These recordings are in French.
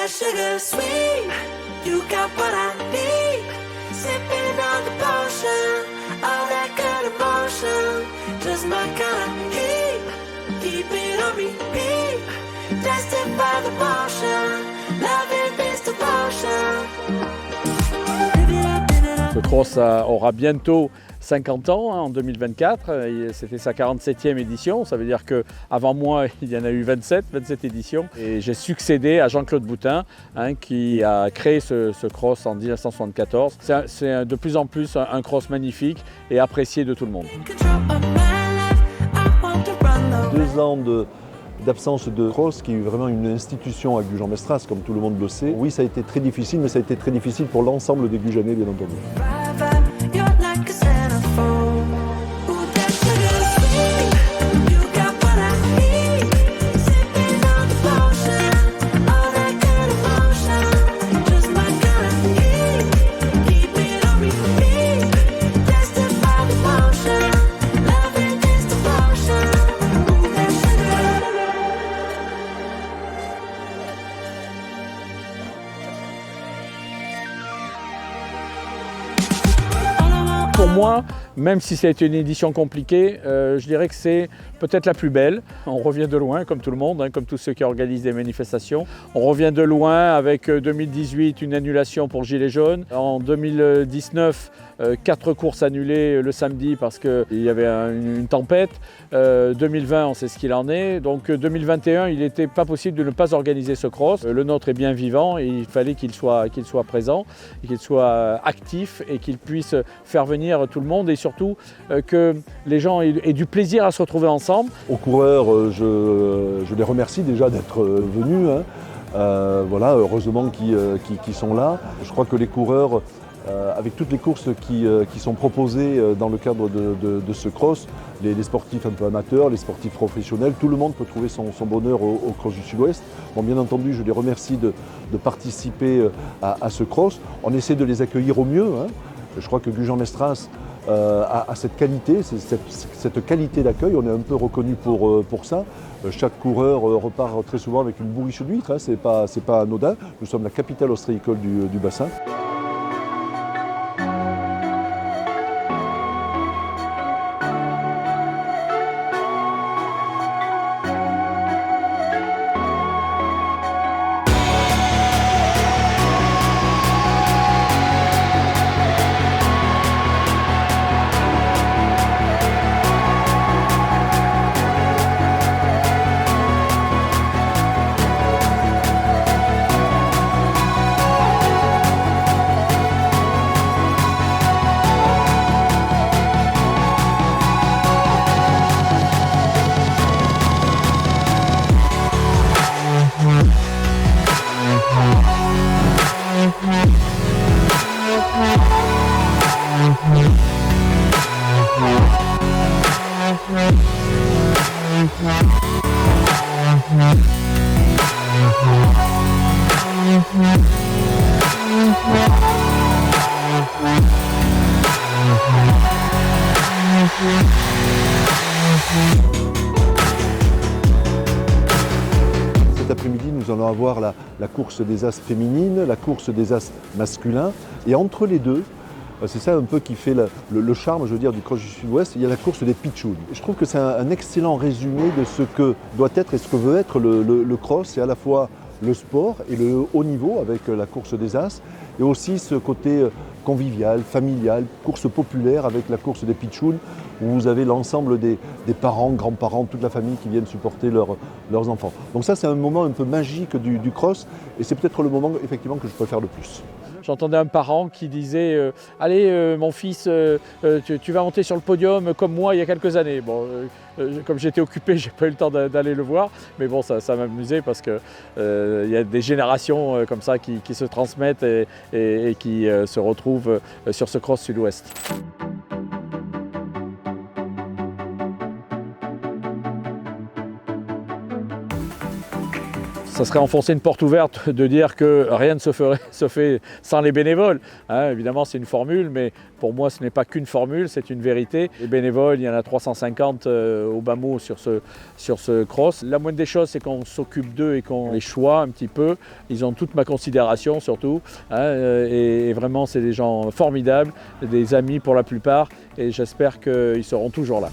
sugar sweet, you got what I need. Sipping on the potion, all that good emotion. Just my kind of heat, keep it on repeat. Tested by the motion, loving this devotion. Ce cross aura bientôt 50 ans, en 2024. C'était sa 47e édition. Ça veut dire qu'avant moi, il y en a eu 27 éditions. Et j'ai succédé à Jean-Claude Boutin, qui a créé ce cross en 1974. C'est de plus en plus un cross magnifique et apprécié de tout le monde. 2 ans d'absence de cross, qui est vraiment une institution à Gujan-Mestras, comme tout le monde le sait. Oui, ça a été très difficile, mais ça a été très difficile pour l'ensemble des Gujanais, bien entendu. Pour moi, même si c'est une édition compliquée, je dirais que c'est peut-être la plus belle. On revient de loin, comme tout le monde, comme tous ceux qui organisent des manifestations. On revient de loin avec 2018, une annulation pour le Gilet jaune. En 2019, 4 courses annulées le samedi parce qu'il y avait une tempête. 2020, on sait ce qu'il en est. Donc 2021, il n'était pas possible de ne pas organiser ce cross. Le nôtre est bien vivant et il fallait qu'il soit présent, qu'il soit actif et qu'il puisse faire venir tout le monde et surtout que les gens aient du plaisir à se retrouver ensemble. Aux coureurs, je les remercie déjà d'être venus. Voilà, heureusement qu'ils sont là. Je crois que les coureurs, avec toutes les courses qui sont proposées dans le cadre de ce cross, les sportifs un peu amateurs, les sportifs professionnels, tout le monde peut trouver son bonheur au Cross du Sud-Ouest. Bon, bien entendu, je les remercie de participer à ce cross. On essaie de les accueillir au mieux. Je crois que Gujan-Mestras a cette qualité, cette qualité d'accueil. On est un peu reconnu pour ça. Chaque coureur repart très souvent avec une bourriche d'huîtres, c'est pas anodin. Nous sommes la capitale ostréicole du bassin. Cet après-midi, nous allons avoir la course des As féminines, la course des As masculins. Et entre les deux, c'est ça un peu qui fait le charme, je veux dire, du Cross du Sud-Ouest, il y a la course des pitchouns. Je trouve que c'est un excellent résumé de ce que doit être et ce que veut être le cross. C'est à la fois le sport et le haut niveau avec la course des As, et aussi ce côté convivial, familial, course populaire avec la course des pitchouns, où vous avez l'ensemble des parents, grands-parents, toute la famille qui viennent supporter leurs enfants. Donc ça, c'est un moment un peu magique du cross, et c'est peut-être le moment effectivement que je préfère le plus. J'entendais un parent qui disait allez mon fils, tu vas monter sur le podium comme moi il y a quelques années. Bon, comme j'étais occupé, j'ai pas eu le temps d'aller le voir, mais bon, ça m'amusait parce que y a des générations comme ça qui se transmettent et qui se retrouvent sur ce Cross Sud-Ouest. Ça serait enfoncer une porte ouverte de dire que rien ne se fait sans les bénévoles. Hein, évidemment, c'est une formule, mais pour moi, ce n'est pas qu'une formule, c'est une vérité. Les bénévoles, il y en a 350 au bas mot sur ce cross. La moindre des choses, c'est qu'on s'occupe d'eux et qu'on les choisit un petit peu. Ils ont toute ma considération surtout. Hein, et vraiment, c'est des gens formidables, des amis pour la plupart. Et j'espère qu'ils seront toujours là.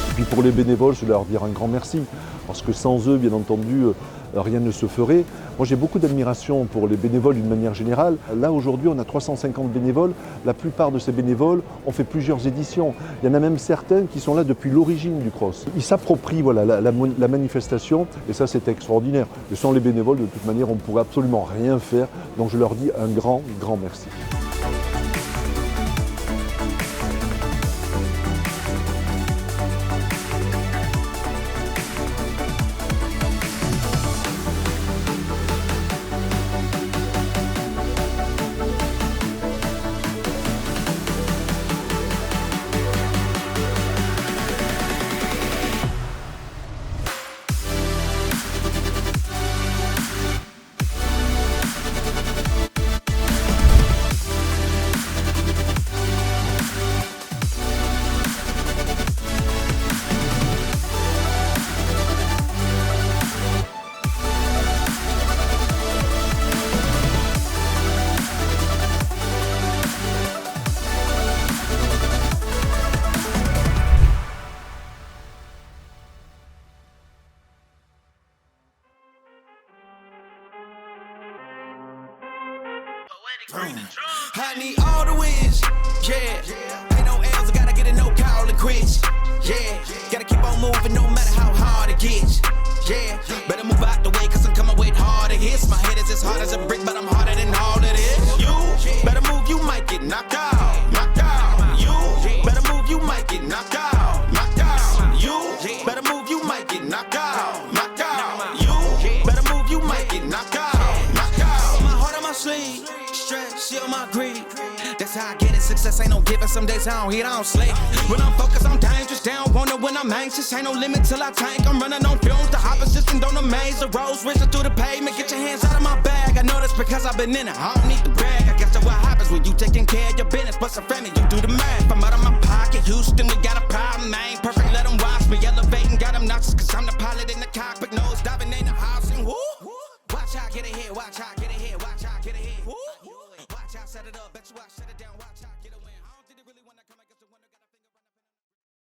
Et puis pour les bénévoles, je leur dire un grand merci, parce que sans eux, bien entendu, rien ne se ferait. Moi, j'ai beaucoup d'admiration pour les bénévoles d'une manière générale. Là, aujourd'hui, on a 350 bénévoles. La plupart de ces bénévoles ont fait plusieurs éditions. Il y en a même certains qui sont là depuis l'origine du cross. Ils s'approprient voilà, la manifestation, et ça, c'est extraordinaire. Et sans les bénévoles, de toute manière, on ne pourrait absolument rien faire. Donc, je leur dis un grand, grand merci. I need all the wins, yeah. Ain't no L's, I gotta get it, no call it quits, yeah. Gotta keep on moving no matter how hard it gets, yeah. Better move out the way, cause I'm coming with harder hits. My head is as hard as a brick, but I'm harder than all of this. You better move, you might get knocked out, knocked out. You better move, you might get knocked out, knocked out. You better move, you might get knocked out, knocked out. You better move, you might get knocked out, knocked out. My heart on my sleeve. Shield my greed. That's how I get it. Success ain't no given. Some days I don't hit, I don't sleep. When I'm focused, I'm dangerous. They don't wanna when I'm anxious. Ain't no limit till I tank. I'm running on fumes. The opposition don't amaze. The roads racing through the pavement. Get your hands out of my bag. I know that's because I've been in it. I don't need to brag. I guess that's what happens when you taking care of your business. Plus a family, you do the math. I'm out of my pocket. Houston, we got a problem. I ain't perfect. Let them watch me elevating. Got them noxious. Cause I'm the pilot in the cockpit. Nose diving in the house. And woo. Watch out, get ahead. Watch out, get ahead. Watch out, get ahead. Watch out, set it up. Bet you I set it up.